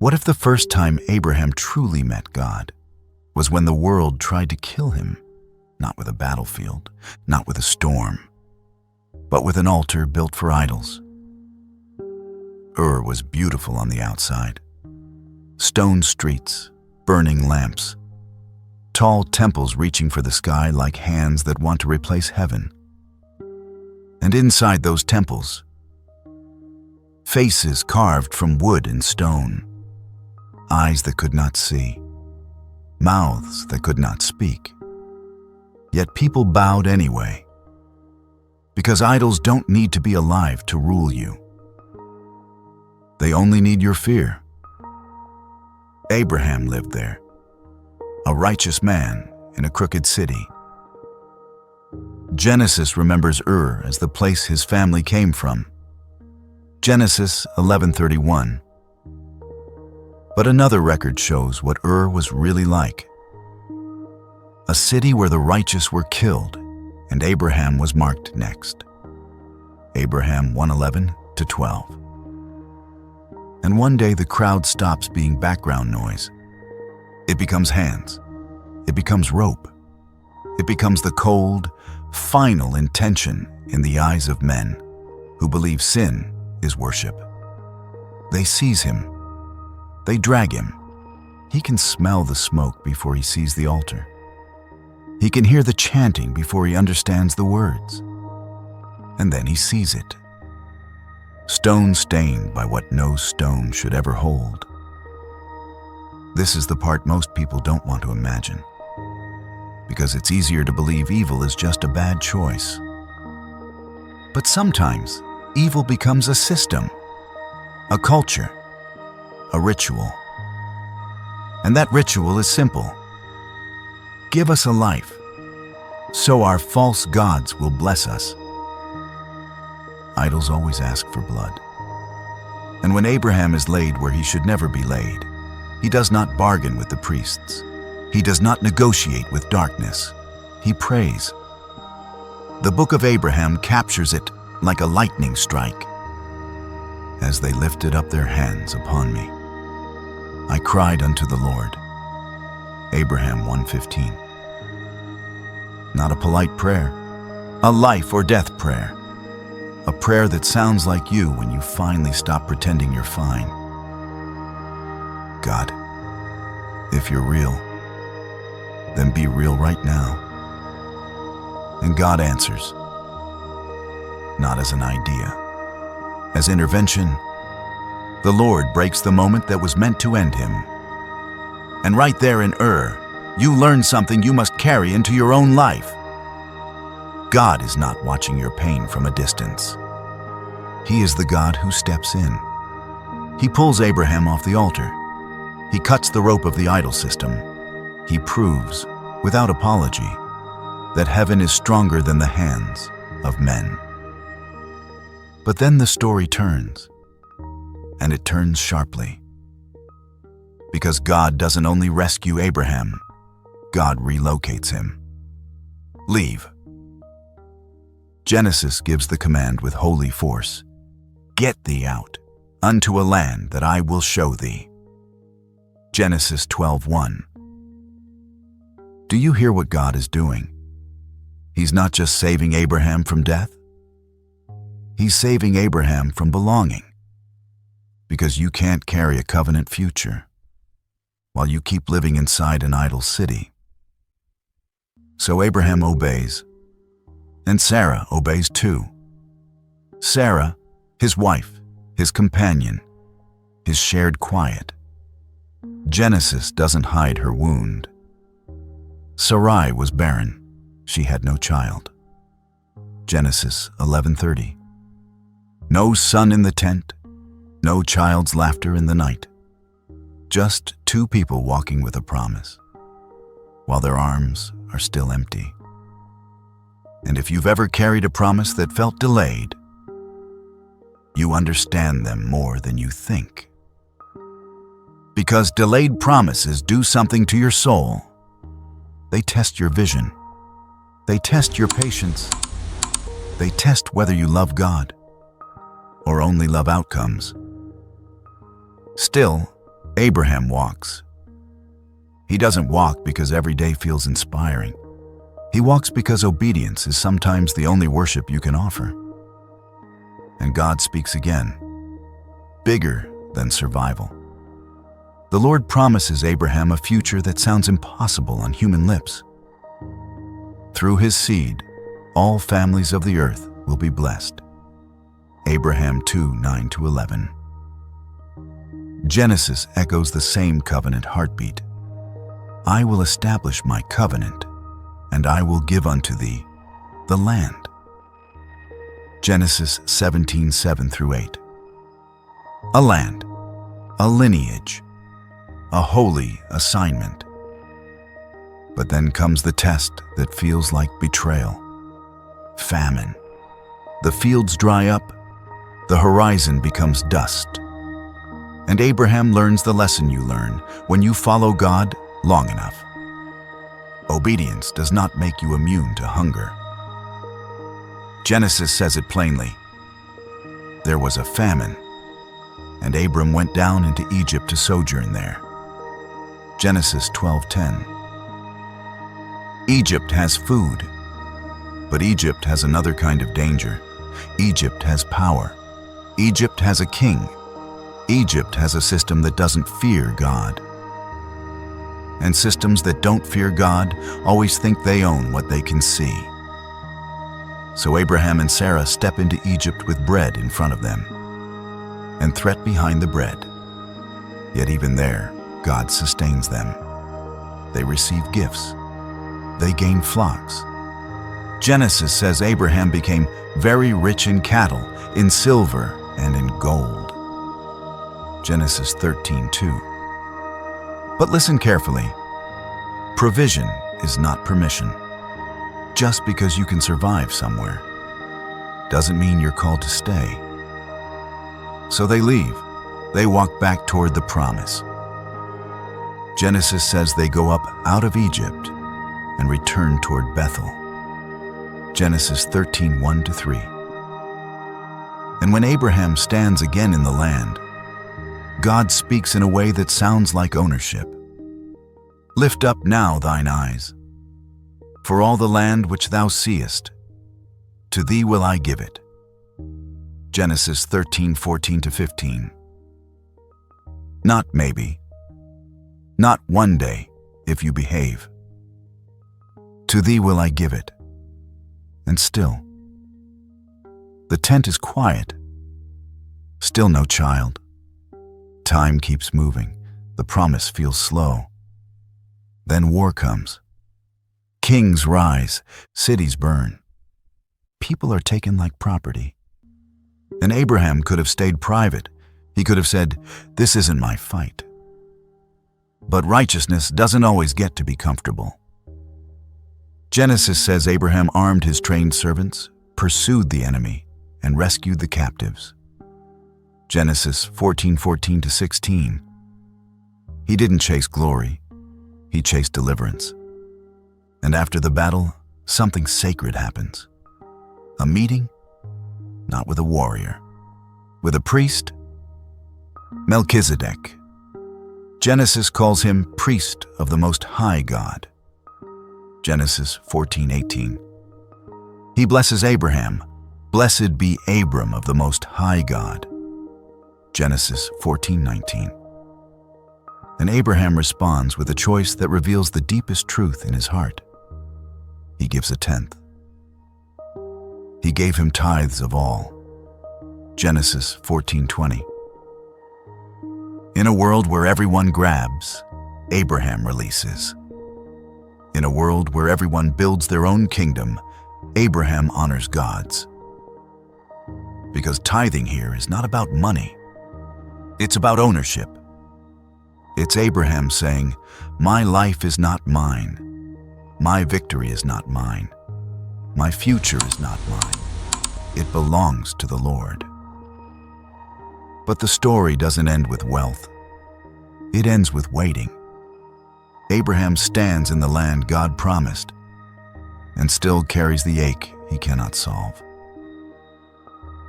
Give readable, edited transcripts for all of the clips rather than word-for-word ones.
What if the first time Abraham truly met God was when the world tried to kill him, not with a battlefield, not with a storm, but with an altar built for idols? Ur was beautiful on the outside. Stone streets, burning lamps, tall temples reaching for the sky like hands that want to replace heaven. And inside those temples, faces carved from wood and stone, eyes that could not see, mouths that could not speak. Yet people bowed anyway, because idols don't need to be alive to rule you. They only need your fear. Abraham lived there, a righteous man in a crooked city. Genesis remembers Ur as the place his family came from. Genesis 11:31. But another record shows what Ur was really like. A city where the righteous were killed, and Abraham was marked next. Abraham 1:11-12. And one day the crowd stops being background noise. It becomes hands. It becomes rope. It becomes the cold, final intention in the eyes of men who believe sin is worship. They seize him. They drag him. He can smell the smoke before he sees the altar. He can hear the chanting before he understands the words. And then he sees it. Stone stained by what no stone should ever hold. This is the part most people don't want to imagine, because it's easier to believe evil is just a bad choice. But sometimes, evil becomes a system, a culture, a ritual. And that ritual is simple. Give us a life, so our false gods will bless us. Idols always ask for blood. And when Abraham is laid where he should never be laid, he does not bargain with the priests. He does not negotiate with darkness. He prays. The book of Abraham captures it like a lightning strike. As they lifted up their hands upon me, I cried unto the Lord. Abraham 1:15. Not a polite prayer, a life or death prayer. A prayer that sounds like you when you finally stop pretending you're fine. God, if you're real, then be real right now. And God answers, not as an idea, as intervention. The Lord breaks the moment that was meant to end him. And right there in Ur, you learn something you must carry into your own life. God is not watching your pain from a distance. He is the God who steps in. He pulls Abraham off the altar. He cuts the rope of the idol system. He proves, without apology, that heaven is stronger than the hands of men. But then the story turns, and it turns sharply. Because God doesn't only rescue Abraham, God relocates him. Leave. Genesis gives the command with holy force. Get thee out, unto a land that I will show thee. Genesis 12:1. Do you hear what God is doing? He's not just saving Abraham from death. He's saving Abraham from belonging. Because you can't carry a covenant future while you keep living inside an idol city. So Abraham obeys. And Sarah obeys too. Sarah, his wife, his companion, his shared quiet. Genesis doesn't hide her wound. Sarai was barren. She had no child. Genesis 11:30. No sun in the tent, no child's laughter in the night. Just two people walking with a promise, while their arms are still empty. And if you've ever carried a promise that felt delayed, you understand them more than you think. Because delayed promises do something to your soul. They test your vision. They test your patience. They test whether you love God or only love outcomes. Still, Abraham walks. He doesn't walk because every day feels inspiring. He walks because obedience is sometimes the only worship you can offer. And God speaks again, bigger than survival. The Lord promises Abraham a future that sounds impossible on human lips. Through his seed, all families of the earth will be blessed. Abraham 2:9-11. Genesis echoes the same covenant heartbeat. I will establish my covenant, and I will give unto thee the land. Genesis 17:7-8. A land, a lineage, a holy assignment. But then comes the test that feels like betrayal. Famine. The fields dry up, the horizon becomes dust. And Abraham learns the lesson you learn when you follow God long enough. Obedience does not make you immune to hunger. Genesis says it plainly. There was a famine, and Abram went down into Egypt to sojourn there. Genesis 12:10. Egypt has food, but Egypt has another kind of danger. Egypt has power. Egypt has a king. Egypt has a system that doesn't fear God. And systems that don't fear God always think they own what they can see. So Abraham and Sarah step into Egypt with bread in front of them, and threat behind the bread. Yet even there, God sustains them. They receive gifts. They gain flocks. Genesis says Abraham became very rich in cattle, in silver, and in gold. Genesis 13:2. But listen carefully. Provision is not permission. Just because you can survive somewhere doesn't mean you're called to stay. So they leave. They walk back toward the promise. Genesis says they go up out of Egypt and return toward Bethel. Genesis 13:1-3. And when Abraham stands again in the land, God speaks in a way that sounds like ownership. Lift up now thine eyes, for all the land which thou seest, to thee will I give it. Genesis 13:14-15. Not maybe. Not one day, if you behave. To thee will I give it. And still, the tent is quiet. Still no child. Time keeps moving. The promise feels slow. Then war comes. Kings rise. Cities burn. People are taken like property. And Abraham could have stayed private. He could have said, "This isn't my fight." But righteousness doesn't always get to be comfortable. Genesis says Abraham armed his trained servants, pursued the enemy, and rescued the captives. Genesis 14:14-16. He didn't chase glory. He chased deliverance. And after the battle, something sacred happens. A meeting, not with a warrior, with a priest, Melchizedek. Genesis calls him priest of the Most High God. Genesis 14:18. He blesses Abraham. Blessed be Abram of the Most High God. Genesis 14:19. And Abraham responds with a choice that reveals the deepest truth in his heart. He gives a tenth. He gave him tithes of all. Genesis 14:20. In a world where everyone grabs, Abraham releases. In a world where everyone builds their own kingdom, Abraham honors God's. Because tithing here is not about money. It's about ownership. It's Abraham saying, "My life is not mine. My victory is not mine. My future is not mine. It belongs to the Lord." But the story doesn't end with wealth. It ends with waiting. Abraham stands in the land God promised and still carries the ache he cannot solve.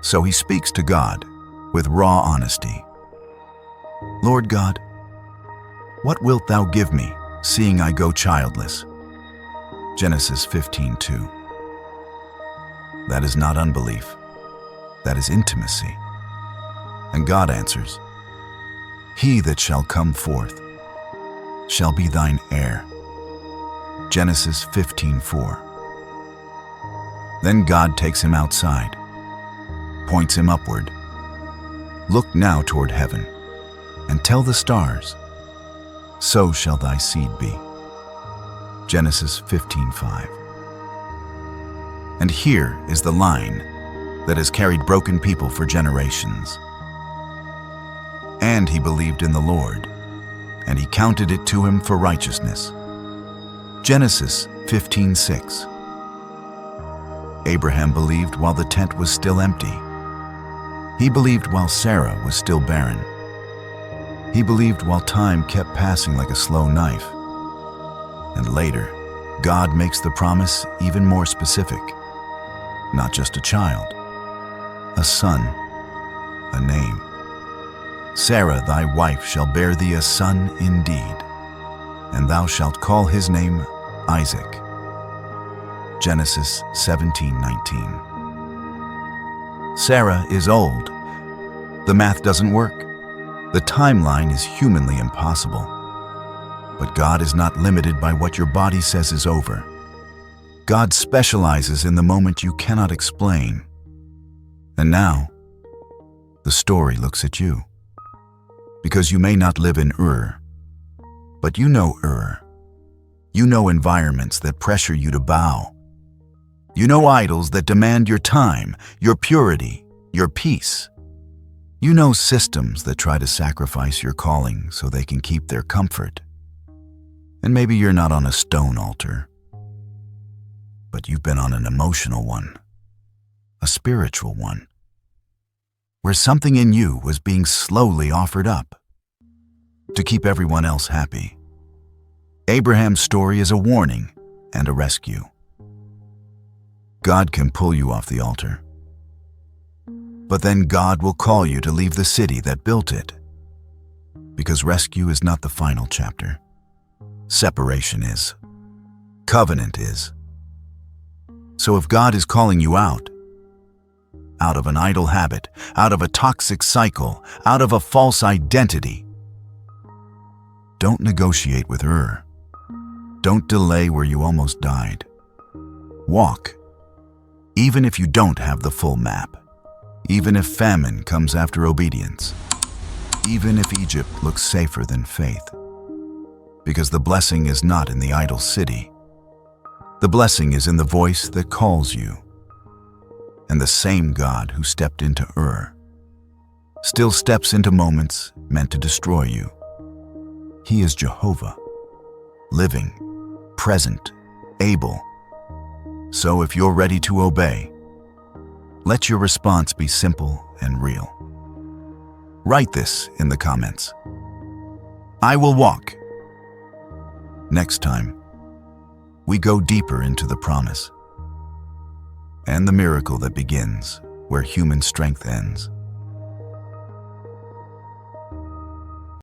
So he speaks to God with raw honesty. "Lord God, What wilt thou give me, seeing I go childless? Genesis 15:2. That is not unbelief. That is intimacy. And God answers, He that shall come forth shall be thine heir. Genesis 15:4. Then God takes him outside, points him upward. Look now toward heaven, and tell the stars, so shall thy seed be. Genesis 15:5. And here is the line that has carried broken people for generations. And he believed in the Lord, and he counted it to him for righteousness. Genesis 15:6. Abraham believed while the tent was still empty. He believed while Sarah was still barren. He believed while time kept passing like a slow knife. And later, God makes the promise even more specific. Not just a child, a son, a name. Sarah thy wife shall bear thee a son indeed, and thou shalt call his name Isaac. Genesis 17:19. Sarah is old. The math doesn't work. The timeline is humanly impossible. But God is not limited by what your body says is over. God specializes in the moment you cannot explain. And now, the story looks at you. Because you may not live in Ur, but you know Ur. You know environments that pressure you to bow. You know idols that demand your time, your purity, your peace. You know systems that try to sacrifice your calling so they can keep their comfort. And maybe you're not on a stone altar, but you've been on an emotional one, a spiritual one, where something in you was being slowly offered up to keep everyone else happy. Abraham's story is a warning and a rescue. God can pull you off the altar, but then God will call you to leave the city that built it, because rescue is not the final chapter. Separation is. Covenant is. So if God is calling you out of an idle habit, out of a toxic cycle, out of a false identity, don't negotiate with Ur. Don't delay where you almost died. Walk, even if you don't have the full map, even if famine comes after obedience, even if Egypt looks safer than faith. Because the blessing is not in the idle city. The blessing is in the voice that calls you. And the same God who stepped into Ur still steps into moments meant to destroy you. He is Jehovah, living, present, able. So if you're ready to obey, let your response be simple and real. Write this in the comments. I will walk. Next time, we go deeper into the promise and the miracle that begins where human strength ends.